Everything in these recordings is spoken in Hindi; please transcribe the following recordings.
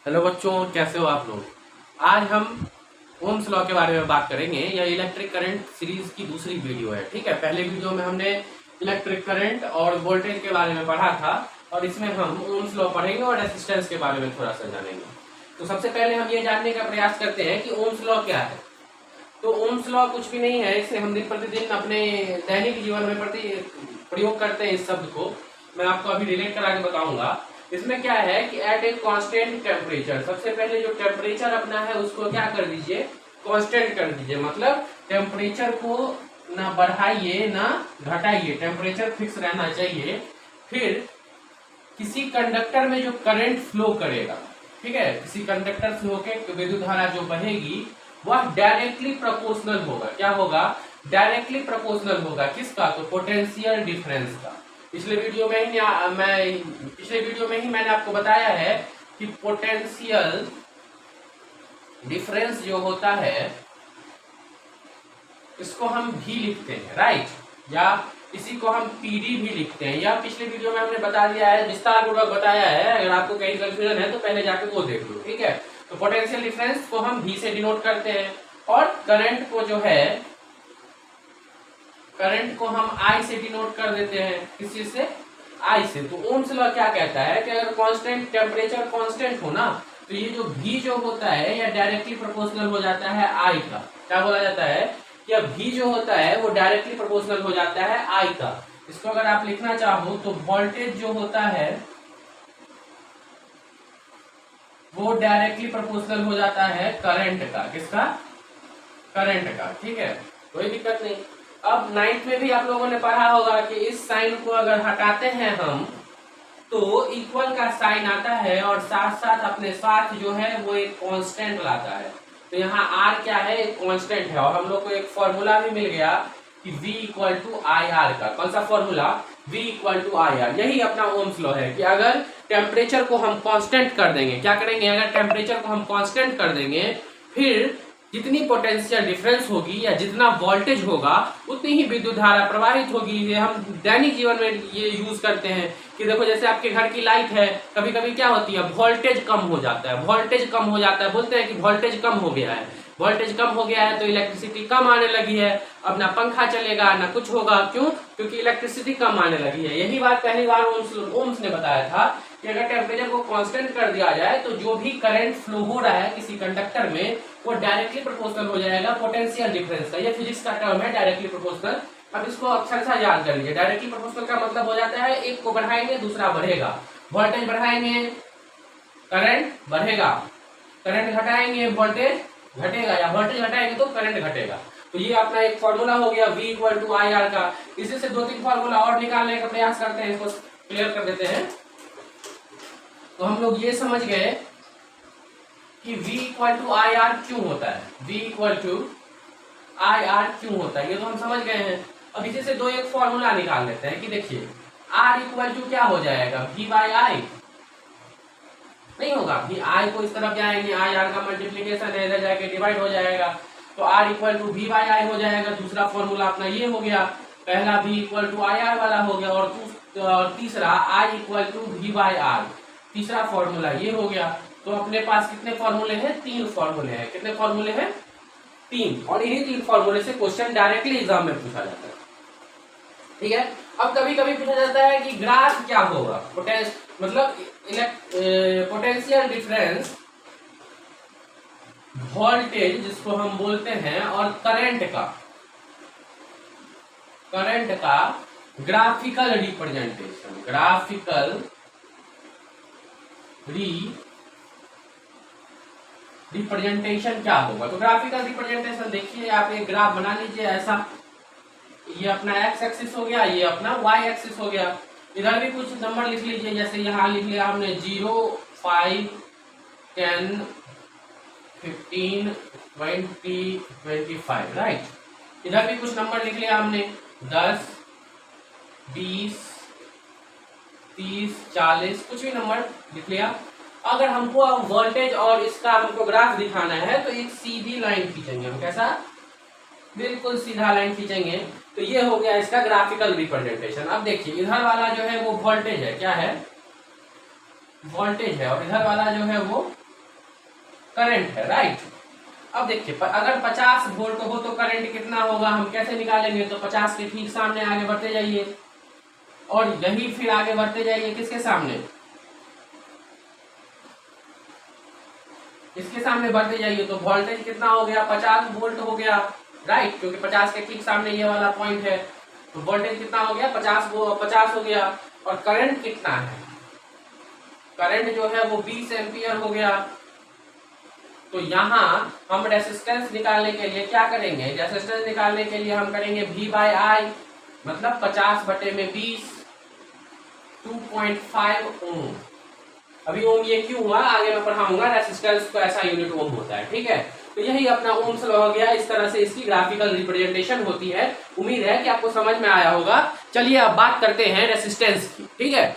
हेलो बच्चों, कैसे हो आप लोग। आज हम ओम्स लॉ के बारे में बात करेंगे। यह इलेक्ट्रिक करंट सीरीज की दूसरी वीडियो है। ठीक है, पहले वीडियो में हमने इलेक्ट्रिक करंट और वोल्टेज के बारे में पढ़ा था और इसमें हम ओम्स लॉ पढ़ेंगे और रेजिस्टेंस के बारे में थोड़ा सा जानेंगे। तो सबसे पहले हम ये जानने का प्रयास करते हैं कि ओम्स लॉ क्या है। तो ओम्स लॉ कुछ भी नहीं है, इसे हम दिन प्रतिदिन अपने दैनिक जीवन में प्रयोग करते हैं। इस शब्द को मैं आपको अभी रिलेट करा के बताऊंगा। इसमें क्या है कि एट ए कांस्टेंट टेम्परेचर, सबसे पहले जो टेम्परेचर अपना है उसको क्या कर दीजिए, कांस्टेंट कर दीजिए। मतलब टेम्परेचर को ना बढ़ाइए ना घटाइए, टेम्परेचर फिक्स रहना चाहिए। फिर किसी कंडक्टर में जो करंट फ्लो करेगा, ठीक है, किसी कंडक्टर से होकर विद्युत धारा जो बहेगी वह डायरेक्टली प्रोपोर्शनल होगा। क्या होगा? डायरेक्टली प्रोपोर्शनल होगा। किसका? तो पोटेंशियल डिफरेंस का। पिछले वीडियो में ही मैंने आपको बताया है कि पोटेंशियल डिफरेंस जो होता है इसको हम भी लिखते हैं, राइट, या इसी को हम पीडी भी लिखते हैं। या पिछले वीडियो में हमने बता दिया है, विस्तार पूर्वक बताया है। अगर आपको कहीं कंफ्यूजन है तो पहले जाके वो देख लो, ठीक है। तो पोटेंशियल डिफरेंस को हम भी से डिनोट करते हैं और करंट को जो है, करंट को हम आई से डिनोट कर देते हैं। किस चीज से? आई से। तो ओम्स लॉ क्या कहता है कि अगर कांस्टेंट टेम्परेचर कांस्टेंट हो ना, तो ये जो भी जो होता है यह डायरेक्टली प्रोपोर्शनल हो जाता है आई का। क्या बोला जाता है कि अब भी जो होता है वो डायरेक्टली प्रोपोर्शनल हो जाता है आई का। इसको अगर आप लिखना चाहो तो वोल्टेज जो होता है वो डायरेक्टली प्रोपोर्शनल हो जाता है करंट का। किसका? करंट का, ठीक है, कोई दिक्कत नहीं। अब 9th में भी आप लोगों ने पढ़ा होगा कि इस साइन को अगर हटाते हैं हम तो इक्वल का साइन आता है और साथ साथ अपने साथ जो है वो एक कांस्टेंट लाता है। तो यहाँ आर क्या है? एक कांस्टेंट है। और हम लोग को एक फॉर्मूला भी मिल गया कि V equal to I R का। कौन सा formula? V equal to I R. यही अपना ओम्स लॉ है कि अगर टेम्परेचर को हम कांस्टेंट कर देंगे, क्या करेंगे, अगर टेम्परेचर को हम कांस्टेंट कर देंगे, फिर जितनी पोटेंशियल डिफरेंस होगी या जितना वोल्टेज होगा उतनी ही विद्युत धारा प्रवाहित होगी। ये हम दैनिक जीवन में ये यूज करते हैं कि देखो, जैसे आपके घर की लाइट है, कभी कभी क्या होती है, वोल्टेज कम हो जाता है, वोल्टेज कम हो जाता है, बोलते हैं कि वोल्टेज कम हो गया है। वोल्टेज कम हो गया है तो इलेक्ट्रिसिटी कम आने लगी है। अब ना पंखा चलेगा ना कुछ होगा। क्यों? क्योंकि इलेक्ट्रिसिटी कम आने लगी है। यही बात पहली बार ओम्स ने बताया था कि अगर टेम्परेचर को कांस्टेंट कर दिया जाए तो जो भी करंट फ्लो हो रहा है किसी कंडक्टर में वो डायरेक्टली प्रोपोर्शनल हो जाएगा पोटेंशियल डिफरेंस का। ये फिजिक्स का टर्म है, डायरेक्टली प्रोपोर्शनल। अब इसको अक्षर सा याद कर लीजिए। डायरेक्टली प्रोपोर्शनल का मतलब हो जाता है एक को बढ़ाएंगे दूसरा बढ़ेगा। वोल्टेज बढ़ाएंगे करंट बढ़ेगा, करंट घटाएंगे वोल्टेज घटेगा, या वोल्टेज घटाएंगे तो करंट घटेगा। तो ये अपना एक फॉर्मूला हो गया V equal to I R का। इसी से 2-3 फॉर्मूला और निकालने का प्रयास करते हैं, इसको क्लियर कर देते हैं। तो हम लोग ये समझ गए कि V equal to I R क्यों होता है, V equal to I R क्यों होता है, ये तो हम समझ गए हैं। अब इसी से एक फॉर्मूला निकाल लेते हैं कि देखिए R इक्वल टू क्या हो जाएगा, V बाई आई नहीं होगा। भी आई को इस तरफ जाएंगे, आई आर का मल्टीप्लीकेशन है, इधर जाके डिवाइड हो जाएगा। तो R equal to V by I हो जाएगा। दूसरा फॉर्मूला अपना ये हो गया, पहला V equal to I R वाला हो गया और तीसरा I equal to V by R, तीसरा फॉर्मूला ये हो गया। तो अपने पास कितने फॉर्मूले हैं? 3 फॉर्मूले हैं। कितने फॉर्मूले हैं? 3। और इन्हीं 3 फॉर्मूले से क्वेश्चन डायरेक्टली एग्जाम में पूछा जाता है, ठीक है। अब कभी कभी पूछा जाता है कि ग्राफ क्या होगा, मतलब पोटेंशियल डिफरेंस वोल्टेज जिसको हम बोलते हैं और करंट का ग्राफिकल रिप्रेजेंटेशन, ग्राफिकल रिप्रेजेंटेशन क्या होगा। तो ग्राफिकल रिप्रेजेंटेशन देखिए, आप एक ग्राफ बना लीजिए ऐसा। ये अपना एक्स एक्सिस हो गया, ये अपना वाई एक्सिस हो गया। इधर भी कुछ नंबर लिख लीजिए, जैसे यहाँ लिख लिया हमने 0, 5, 10, 15, 20, 25, राइट। इधर भी कुछ नंबर लिख लिया हमने 10, 20, 30, 40, कुछ भी नंबर लिख लिया। अगर हमको वोल्टेज और इसका हमको ग्राफ दिखाना है तो एक सीधी लाइन खींचेंगे हम। कैसा? बिल्कुल सीधा लाइन खींचेंगे। तो ये हो गया इसका ग्राफिकल रिप्रेजेंटेशन। अब देखिए इधर वाला जो है वो वोल्टेज है, क्या है? वोल्टेज है। और इधर वाला जो है वो करंट है, राइट। अब देखिए अगर 50 वोल्ट हो तो करंट कितना होगा हम कैसे निकालेंगे, तो 50 के ठीक सामने आगे बढ़ते जाइए और यही फिर आगे बढ़ते जाइए किसके सामने, इसके सामने बढ़ते जाइए तो वोल्टेज कितना हो गया, 50 वोल्ट हो गया, राइट, क्योंकि 50 के ठीक सामने ये वाला पॉइंट है। तो वोल्टेज कितना हो गया, 50 हो गया। और करंट कितना है, करंट जो है वो 20 एम्पियर हो गया। तो यहाँ हम रेसिस्टेंस निकालने के लिए क्या करेंगे, रेसिस्टेंस निकालने के लिए हम करेंगे V/I, मतलब 50/20, 2.5 ओम। अभी ओम ये क्यों हुआ, आगे मैं पढ़ाऊंगा, रेसिस्टेंस को ऐसा यूनिट ओम होता है, ठीक है। तो यही अपना ओम्स लॉ हो गया, इस तरह से इसकी ग्राफिकल रिप्रेजेंटेशन होती है। उम्मीद है कि आपको समझ में आया होगा। चलिए अब बात करते हैं रेसिस्टेंस की, ठीक है।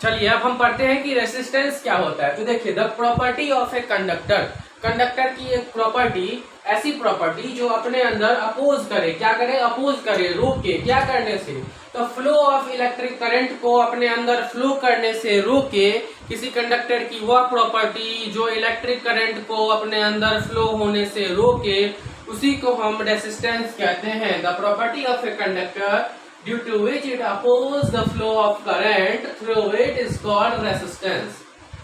चलिए अब हम पढ़ते हैं कि रेसिस्टेंस क्या होता है। तो देखिए, the property of a conductor, conductor की एक प्रॉपर्टी, ऐसी प्रॉपर्टी जो अपने अंदर अपोज करे, क्या करे, अपोज करे, रोके, क्या करने से, तो फ्लो ऑफ इलेक्ट्रिक करंट को अपने अंदर फ्लो करने से रोके, किसी कंडक्टर की वह प्रॉपर्टी जो इलेक्ट्रिक करंट को अपने अंदर फ्लो होने से रोके, उसी को हम रेसिस्टेंस कहते हैं। The property of a conductor due to which it opposes the flow of current through it is called resistance,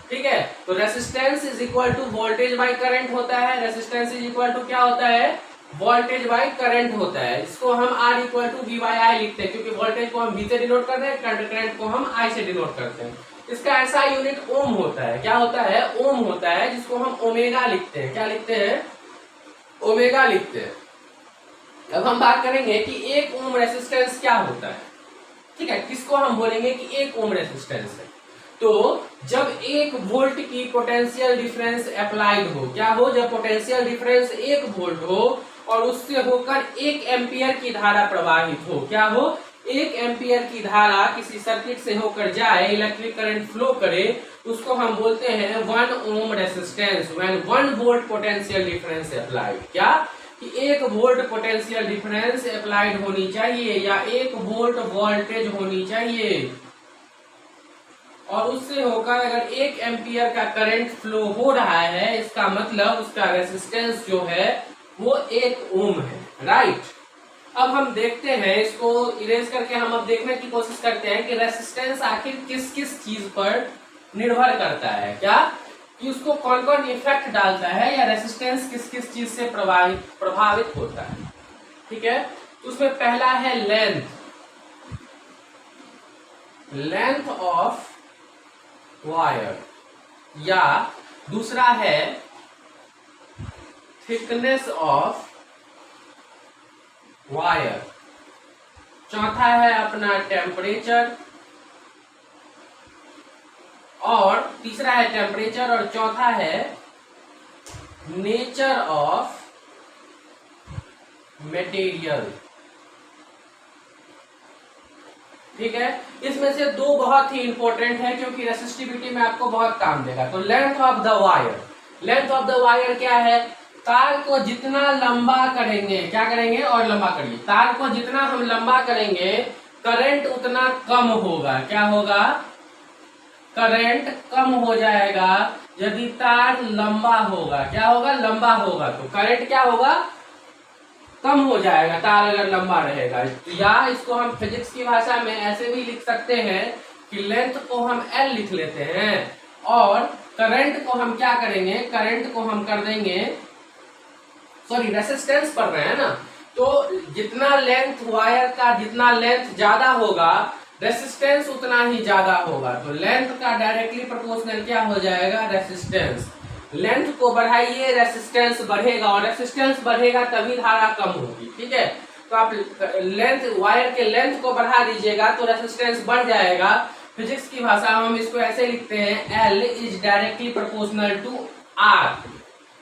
ठीक है। तो resistance is equal to voltage by current होता है, रेसिस्टेंस इज इक्वल टू क्या होता है, वोल्टेज बाई करंट होता है। इसको हम R इक्वल टू V/I लिखते हैं, क्योंकि वोल्टेज को हम V से डिनोट करते हैं, करंट को हम I से डिनोट करते हैं। इसका ऐसा यूनिट ओम होता है, क्या होता है, ओम होता है, जिसको हम ओमेगा लिखते हैं, क्या लिखते हैं, ओमेगा लिखते हैं। अब हम बात करेंगे कि 1 ओम रेसिस्टेंस क्या होता है, ठीक है, किसको हम बोलेंगे कि 1 ओम रेसिस्टेंस है। तो जब 1 वोल्ट की पोटेंशियल डिफरेंस अप्लाइड हो, क्या हो, जब पोटेंशियल डिफरेंस 1 वोल्ट हो और उससे होकर 1 एम्पियर की धारा प्रवाहित हो, क्या हो, 1 एम्पियर की धारा किसी सर्किट से होकर जाए, इलेक्ट्रिक करंट फ्लो करे, उसको हम बोलते हैं 1 ohm resistance. When 1 volt potential difference applied, क्या कि 1 वोल्ट पोटेंशियल डिफरेंस अप्लाइड होनी चाहिए या 1 वोल्ट वोल्टेज होनी चाहिए, और उससे होकर अगर 1 एम्पियर का करंट फ्लो हो रहा है, इसका मतलब उसका रेसिस्टेंस जो है वो 1 ओम है, राइट। अब हम देखते हैं, इसको इरेज करके हम अब देखने की कोशिश करते हैं कि रेसिस्टेंस आखिर किस किस चीज पर निर्भर करता है, क्या कि उसको कौन कौन इफेक्ट डालता है, या रेसिस्टेंस किस किस चीज से प्रभावित होता है, ठीक है। तो उसमें पहला है लेंथ ऑफ वायर, या दूसरा है थिकनेस ऑफ वायर, चौथा है अपना टेम्परेचर, और तीसरा है टेम्परेचर, और चौथा है नेचर ऑफ मटेरियल, ठीक है। इसमें से 2 बहुत ही इंपॉर्टेंट है, क्योंकि रेसिस्टिविटी में आपको बहुत काम देगा। तो length of the wire, length of the wire क्या है, तार को जितना लंबा करेंगे, क्या करेंगे, और लंबा करिए, तार को जितना हम लंबा करेंगे करंट उतना कम होगा, क्या होगा, करंट कम हो जाएगा। यदि तार लंबा होगा, क्या होगा, लंबा होगा, तो करंट क्या होगा, कम हो जाएगा, तार अगर लंबा रहेगा। या इसको हम फिजिक्स की भाषा में ऐसे भी लिख सकते हैं कि लेंथ को हम L लिख लेते हैं, और करंट को हम क्या करेंगे, करंट को हम कर देंगे, सॉरी रेसिस्टेंस पढ़ रहे हैं ना, तो जितना लेंथ वायर का, जितना लेंथ ज्यादा होगा, रेसिस्टेंस उतना ही ज्यादा होगा। तो लेंथ का डायरेक्टली प्रोपोर्शनल क्या हो जाएगा, रेसिस्टेंस। लेंथ को बढ़ाइए, रेसिस्टेंस बढ़ेगा, और रेसिस्टेंस बढ़ेगा तभी धारा कम होगी, ठीक है। तो आप लेंथ, वायर के लेंथ को बढ़ा दीजिएगा तो रेसिस्टेंस बढ़ जाएगा। फिजिक्स की भाषा में हम इसको ऐसे लिखते हैं, L is directly proportional to R,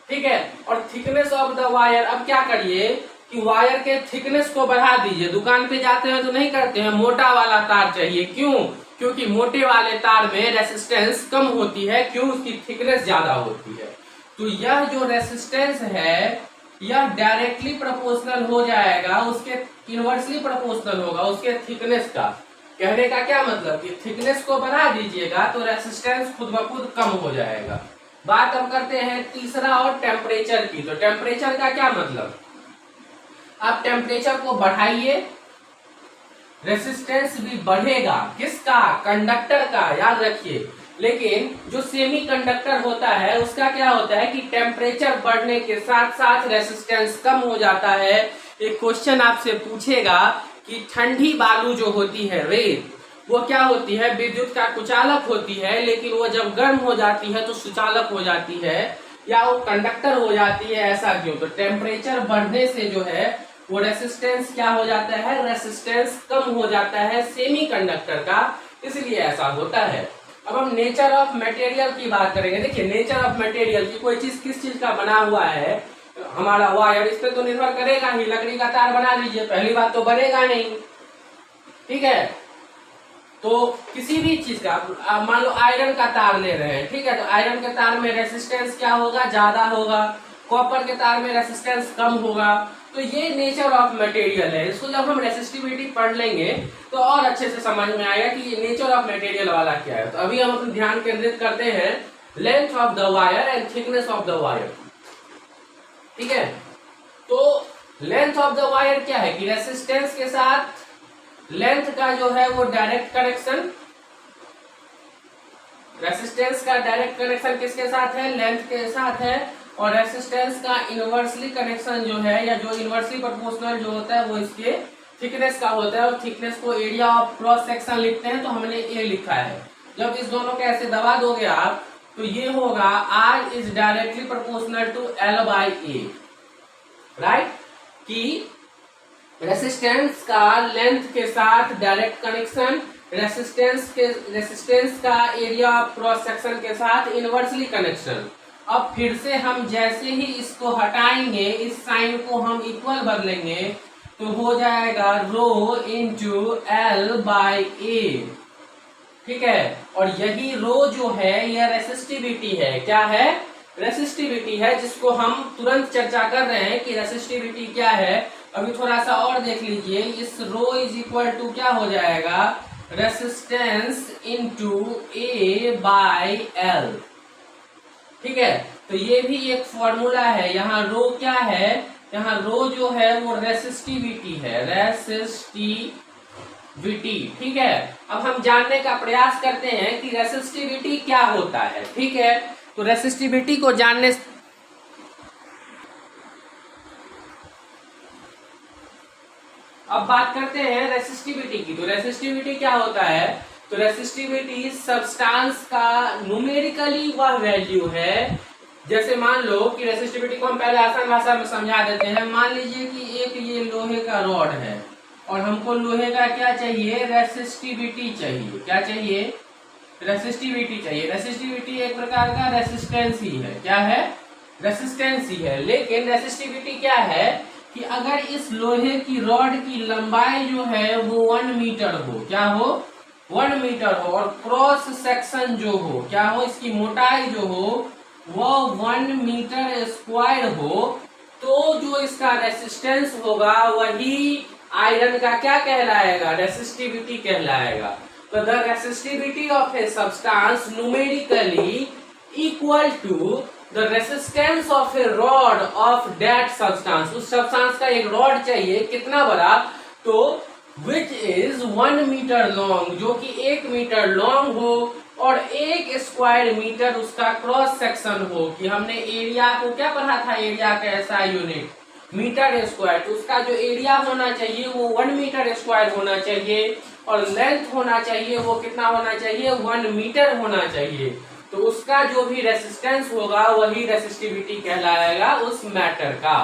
ठीक है। और थिकनेस ऑफ द वायर, अब क्या करिए कि वायर के थिकनेस को बढ़ा दीजिए। दुकान पे जाते हैं तो नहीं करते हैं, मोटा वाला तार चाहिए, क्यों, क्योंकि मोटे वाले तार में रेसिस्टेंस कम होती है, क्यों, उसकी थिकनेस ज्यादा होती है। तो यह जो रेसिस्टेंस है यह डायरेक्टली प्रोपोर्शनल हो जाएगा, उसके इनवर्सली प्रोपोर्शनल होगा उसके थिकनेस का। कहने का क्या मतलब कि थिकनेस को बढ़ा दीजिएगा तो रेसिस्टेंस खुद ब खुद कम हो जाएगा। बात अब करते हैं तीसरा और टेम्परेचर की। तो टेम्परेचर का क्या मतलब, आप टेम्परेचर को बढ़ाइए, रेसिस्टेंस भी बढ़ेगा। किसका, कंडक्टर का, याद रखिए। लेकिन जो सेमी कंडक्टर होता है उसका क्या होता है कि टेम्परेचर बढ़ने के साथ साथ रेसिस्टेंस कम हो जाता है। एक क्वेश्चन आपसे पूछेगा कि ठंडी बालू जो होती है, रेत, वो क्या होती है, विद्युत का कुचालक होती है, लेकिन वो जब गर्म हो जाती है तो सुचालक हो जाती है या वो कंडक्टर हो जाती है, ऐसा क्यों? तो टेम्परेचर बढ़ने से जो है वो रेसिस्टेंस क्या हो जाता है, रेसिस्टेंस कम हो जाता है सेमी कंडक्टर का, इसलिए ऐसा होता है। अब हम नेचर ऑफ मटेरियल की बात करेंगे। देखिए नेचर ऑफ मटेरियल की, कोई चीज किस चीज का बना हुआ है, हमारा वायर, इस पे तो निर्भर करेगा ही। लकड़ी का तार बना लीजिए, पहली बात तो बनेगा नहीं, ठीक है। तो किसी भी चीज का, मान लो आयरन का तार ले रहे हैं, ठीक है, तो आयरन के तार में रेसिस्टेंस क्या होगा, ज्यादा होगा, कॉपर के तार में रेसिस्टेंस कम होगा। तो ये नेचर ऑफ मटेरियल है। इसको जब हम रेसिस्टिविटी पढ़ लेंगे तो और अच्छे से समझ में आएगा कि ये नेचर ऑफ मटेरियल वाला क्या है। तो अभी हम अपना ध्यान केंद्रित करते हैं length of the wire and thickness of the wire, ठीक है। तो लेंथ ऑफ द वायर क्या है कि रेसिस्टेंस के साथ लेंथ का जो है वो डायरेक्ट कनेक्शन, रेसिस्टेंस का डायरेक्ट कनेक्शन किसके साथ है, लेंथ के साथ है। और रेसिस्टेंस का इनवर्सली कनेक्शन जो है, या जो इनवर्सली प्रोपोर्शनल जो होता है वो इसके थिकनेस का होता है। और थिकनेस को एरिया ऑफ क्रॉस सेक्शन लिखते हैं, तो हमने ए लिखा है। जब इस दोनों को ऐसे दबा दोगे आप तो ये होगा R is directly proportional to L by A, right. कि रेसिस्टेंस का लेंथ के साथ डायरेक्ट कनेक्शन, रेसिस्टेंस का एरिया ऑफ क्रॉस सेक्शन के साथ इनवर्सली कनेक्शन। अब फिर से हम जैसे ही इसको हटाएंगे, इस साइन को हम इक्वल बदलेंगे, तो हो जाएगा रो इंटू एल बाई ए, ठीक है। और यही रो जो है यह रेसिस्टिविटी है। क्या है, रेसिस्टिविटी है, जिसको हम तुरंत चर्चा कर रहे हैं कि रेसिस्टिविटी क्या है। अभी थोड़ा सा और देख लीजिए, इस रो इज इक्वल टू क्या हो जाएगा, resistance into A by L, ठीक है। तो ये भी एक फॉर्मूला है। यहाँ रो क्या है, यहाँ रो जो है वो रेसिस्टिविटी है, रेसिस्टिविटी, ठीक है। अब हम जानने का प्रयास करते हैं कि रेसिस्टिविटी क्या होता है, ठीक है। तो रेसिस्टिविटी को जानने, अब बात करते हैं रेसिस्टिविटी की। तो रेसिस्टिविटी क्या होता है, तो रेसिस्टिविटी सब्सटेंस का न्यूमेरिकली वह वैल्यू है। जैसे मान लो कि रेसिस्टिविटी को हम पहले आसान भाषा में समझा देते हैं। मान लीजिए कि एक ये लोहे का रॉड है और हमको लोहे का क्या चाहिए, रेसिस्टिविटी चाहिए। क्या चाहिए, रेसिस्टिविटी चाहिए। रेसिस्टिविटी एक प्रकार का रेसिस्टेंस ही है। क्या है, रेसिस्टेंस ही है। लेकिन रेसिस्टिविटी क्या है कि अगर इस लोहे की रॉड की लंबाई जो है वो 1 मीटर हो, क्या हो, 1 मीटर हो, और क्रॉस सेक्शन जो हो क्या हो, इसकी मोटाई जो हो वो 1 मीटर स्क्वायर हो, तो जो इसका रेसिस्टेंस होगा वही आयरन का क्या कहलाएगा, रेसिस्टिविटी कहलाएगा। तो the resistivity of a substance numerically equal to the resistance of a rod of that substance. उस सब्सटेंस का एक रॉड चाहिए, कितना बड़ा, तो विच इज 1 मीटर लॉन्ग, जो कि 1 मीटर लॉन्ग हो और 1 स्क्वायर मीटर उसका क्रॉस सेक्शन हो। कि हमने एरिया को क्या पढ़ा था, एरिया का ऐसा यूनिट मीटर स्क्वायर, तो उसका जो एरिया होना चाहिए वो 1 मीटर स्क्वायर होना चाहिए, और लेंथ होना चाहिए वो कितना होना चाहिए, 1 मीटर होना चाहिए। तो उसका जो भी रेसिस्टेंस होगा वही रेसिस्टिविटी कहलाएगा उस मैटर का,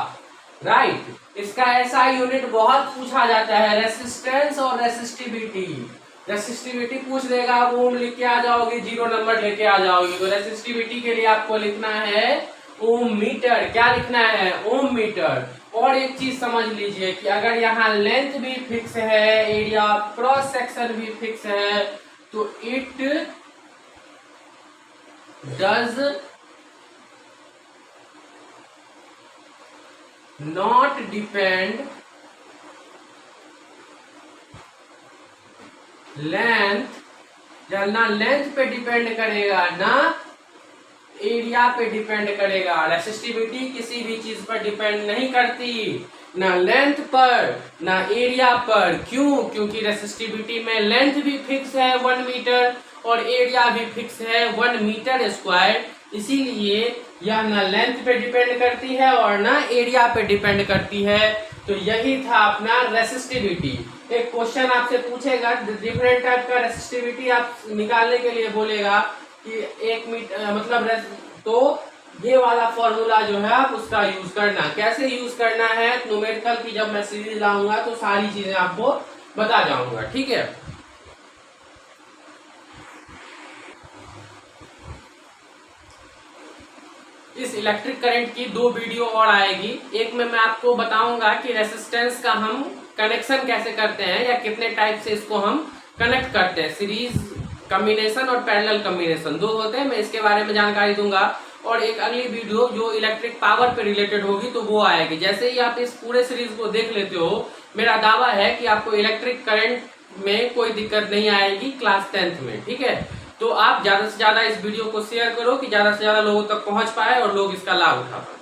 राइट। इसका ऐसा यूनिट बहुत पूछा जाता है, रेसिस्टेंस और रेसिस्टिविटी। रेसिस्टिविटी पूछ देगा, आप ओम लिख के आ जाओगे, 0 नंबर लेके आ जाओगे। तो रेसिस्टिविटी के लिए आपको लिखना है ओम मीटर। क्या लिखना है, ओम मीटर। और एक चीज समझ लीजिए कि अगर यहाँ लेंथ भी फिक्स है, एरिया क्रॉस सेक्शन भी फिक्स है, तो इट डज नॉट डिपेंड ना लेंथ पे डिपेंड करेगा ना एरिया पे डिपेंड करेगा। रेसिस्टिविटी किसी भी चीज पर डिपेंड नहीं करती, ना लेंथ पर ना एरिया पर। क्यों? क्योंकि रेसिस्टिविटी में लेंथ भी फिक्स है 1 मीटर और एरिया भी फिक्स है 1 मीटर स्क्वायर। इसीलिए यह ना लेंथ पे डिपेंड करती है और ना एरिया पे डिपेंड करती है। तो यही था अपना रेसिस्टिविटी। एक क्वेश्चन आपसे पूछेगा डिफरेंट टाइप का रेसिस्टिविटी आप निकालने के लिए बोलेगा कि 1 मीटर मतलब तो ये वाला फॉर्मूला जो है आप उसका यूज करना। कैसे यूज करना है न्यूमेरिकल की जब मैं सीरीज लाऊंगा तो सारी चीजें आपको बता जाऊंगा, ठीक है। इस इलेक्ट्रिक करंट की 2 वीडियो और आएगी। एक में मैं आपको बताऊंगा कि रेसिस्टेंस का हम कनेक्शन कैसे करते हैं या कितने टाइप से इसको हम कनेक्ट करते हैं। सीरीज कॉम्बिनेशन और पैरेलल कॉम्बिनेशन 2 होते हैं, मैं इसके बारे में जानकारी दूंगा। और एक अगली वीडियो जो इलेक्ट्रिक पावर पे रिलेटेड होगी तो वो आएगी। जैसे ही आप इस पूरे सीरीज को देख लेते हो, मेरा दावा है कि आपको इलेक्ट्रिक करंट में कोई दिक्कत नहीं आएगी क्लास 10th में, ठीक है। तो आप ज्यादा से ज्यादा इस वीडियो को शेयर करो कि ज्यादा से ज्यादा लोगों तक पहुंच पाए और लोग इसका लाभ उठा पाए।